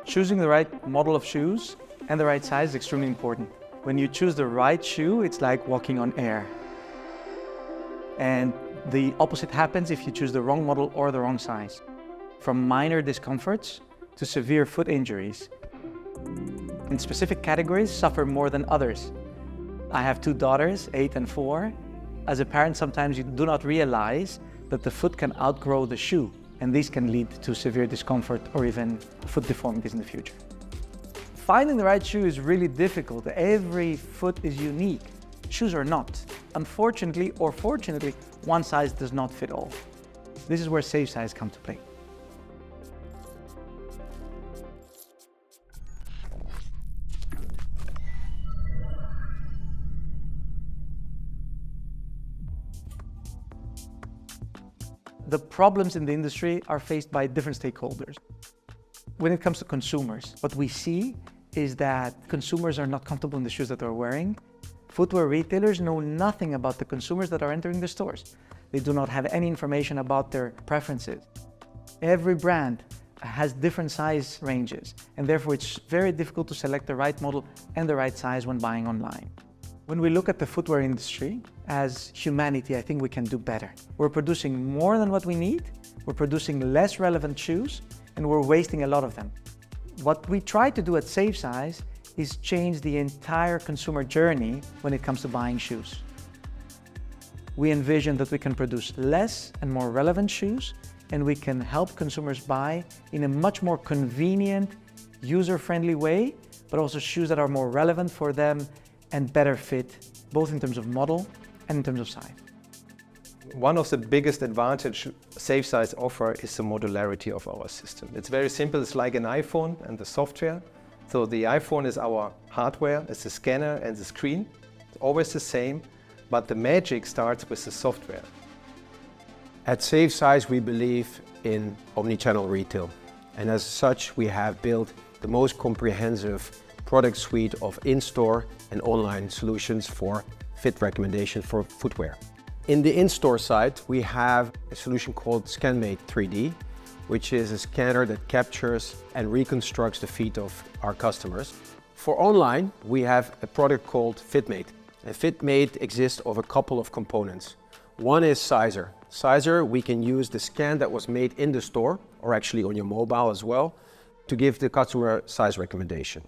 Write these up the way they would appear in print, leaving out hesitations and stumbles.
Choosing the right model of shoes and the right size is extremely important. When you choose the right shoe, it's like walking on air. And the opposite happens if you choose the wrong model or the wrong size. From minor discomforts to severe foot injuries. In specific categories suffer more than others. I have two daughters, 8 and 4. As a parent, sometimes you do not realize that the foot can outgrow the shoe, and these can lead to severe discomfort or even foot deformities in the future. Finding the right shoe is really difficult. Every foot is unique. Shoes are not. Unfortunately or fortunately, one size does not fit all. This is where Safesize come to play. The problems in the industry are faced by different stakeholders. When it comes to consumers, what we see is that consumers are not comfortable in the shoes that they're wearing. Footwear retailers know nothing about the consumers that are entering the stores. They do not have any information about their preferences. Every brand has different size ranges, and therefore it's very difficult to select the right model and the right size when buying online. When we look at the footwear industry, as humanity, I think we can do better. We're producing more than what we need, we're producing less relevant shoes, and we're wasting a lot of them. What we try to do at Safesize is change the entire consumer journey when it comes to buying shoes. We envision that we can produce less and more relevant shoes, and we can help consumers buy in a much more convenient, user-friendly way, but also shoes that are more relevant for them and better fit, both in terms of model and in terms of size. One of the biggest advantages Safesize offers is the modularity of our system. It's very simple, it's like an iPhone and the software. So the iPhone is our hardware, it's the scanner and the screen. It's always the same, but the magic starts with the software. At Safesize, we believe in omnichannel retail. And as such, we have built the most comprehensive product suite of in-store and online solutions for fit recommendation for footwear. In the in-store side, we have a solution called ScanMate 3D, which is a scanner that captures and reconstructs the feet of our customers. For online, we have a product called FitMate. And FitMate exists of a couple of components. One is Sizer. Sizer, we can use the scan that was made in the store, or actually on your mobile as well, to give the customer size recommendation.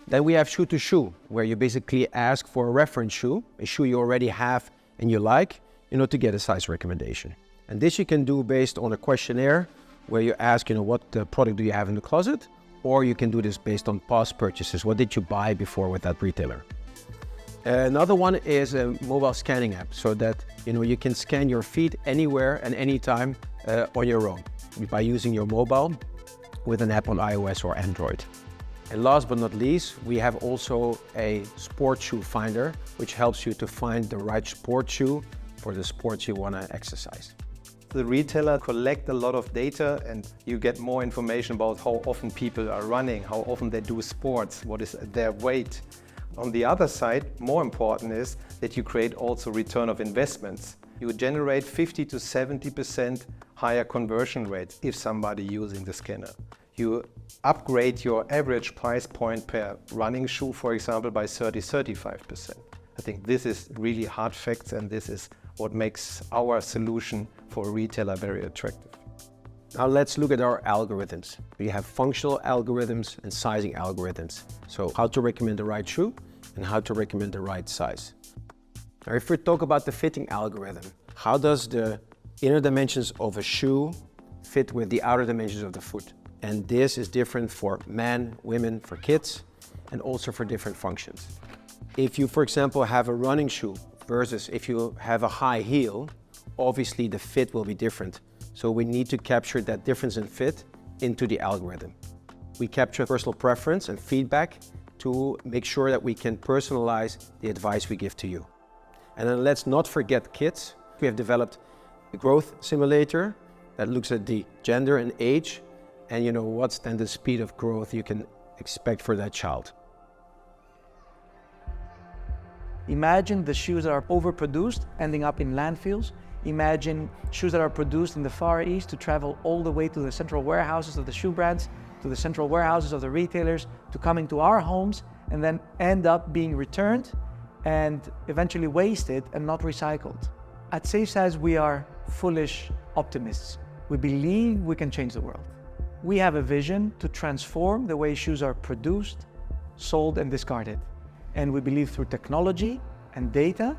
Then we have shoe to shoe, where you basically ask for a reference shoe, a shoe you already have and you like, to get a size recommendation. And this you can do based on a questionnaire where you ask, what product do you have in the closet? Or you can do this based on past purchases. What did you buy before with that retailer? Another one is a mobile scanning app, so that you can scan your feet anywhere and anytime on your own by using your mobile with an app on iOS or Android. And last but not least, we have also a sport shoe finder, which helps you to find the right sport shoe for the sports you want to exercise. The retailer collects a lot of data, and you get more information about how often people are running, how often they do sports, what is their weight. On the other side, more important is that you create also return of investments. You generate 50 to 70% higher conversion rates if somebody using the scanner. You upgrade your average price point per running shoe, for example, by 30–35%. I think this is really hard facts, and this is what makes our solution for a retailer very attractive. Now let's look at our algorithms. We have functional algorithms and sizing algorithms. So how to recommend the right shoe and how to recommend the right size. Now if we talk about the fitting algorithm, how does the inner dimensions of a shoe fit with the outer dimensions of the foot? And this is different for men, women, for kids, and also for different functions. If you, for example, have a running shoe versus if you have a high heel, obviously the fit will be different. So we need to capture that difference in fit into the algorithm. We capture personal preference and feedback to make sure that we can personalize the advice we give to you. And then let's not forget kids. We have developed a growth simulator that looks at the gender and age, and what's then the speed of growth you can expect for that child. Imagine the shoes that are overproduced, ending up in landfills. Imagine shoes that are produced in the Far East to travel all the way to the central warehouses of the shoe brands, to the central warehouses of the retailers, to come into our homes and then end up being returned and eventually wasted and not recycled. At Safesize, we are foolish optimists. We believe we can change the world. We have a vision to transform the way shoes are produced, sold, and discarded. And we believe through technology and data,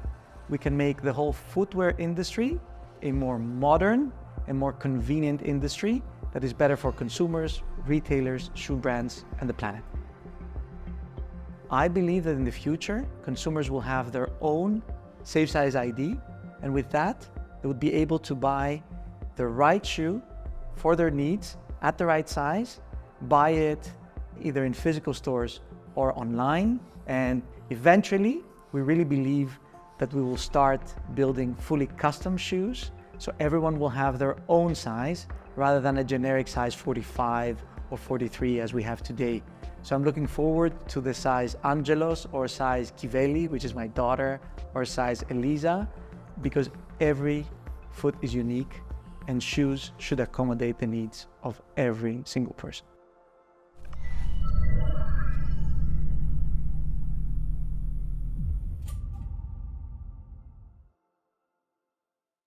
we can make the whole footwear industry a more modern and more convenient industry that is better for consumers, retailers, shoe brands, and the planet. I believe that in the future, consumers will have their own Safesize ID, and with that, they would be able to buy the right shoe for their needs at the right size, buy it either in physical stores or online, and eventually, we really believe that we will start building fully custom shoes, so everyone will have their own size rather than a generic size 45 or 43 as we have today. So I'm looking forward to the size Angelos or size Kiveli, which is my daughter, or size Elisa, because every foot is unique and shoes should accommodate the needs of every single person.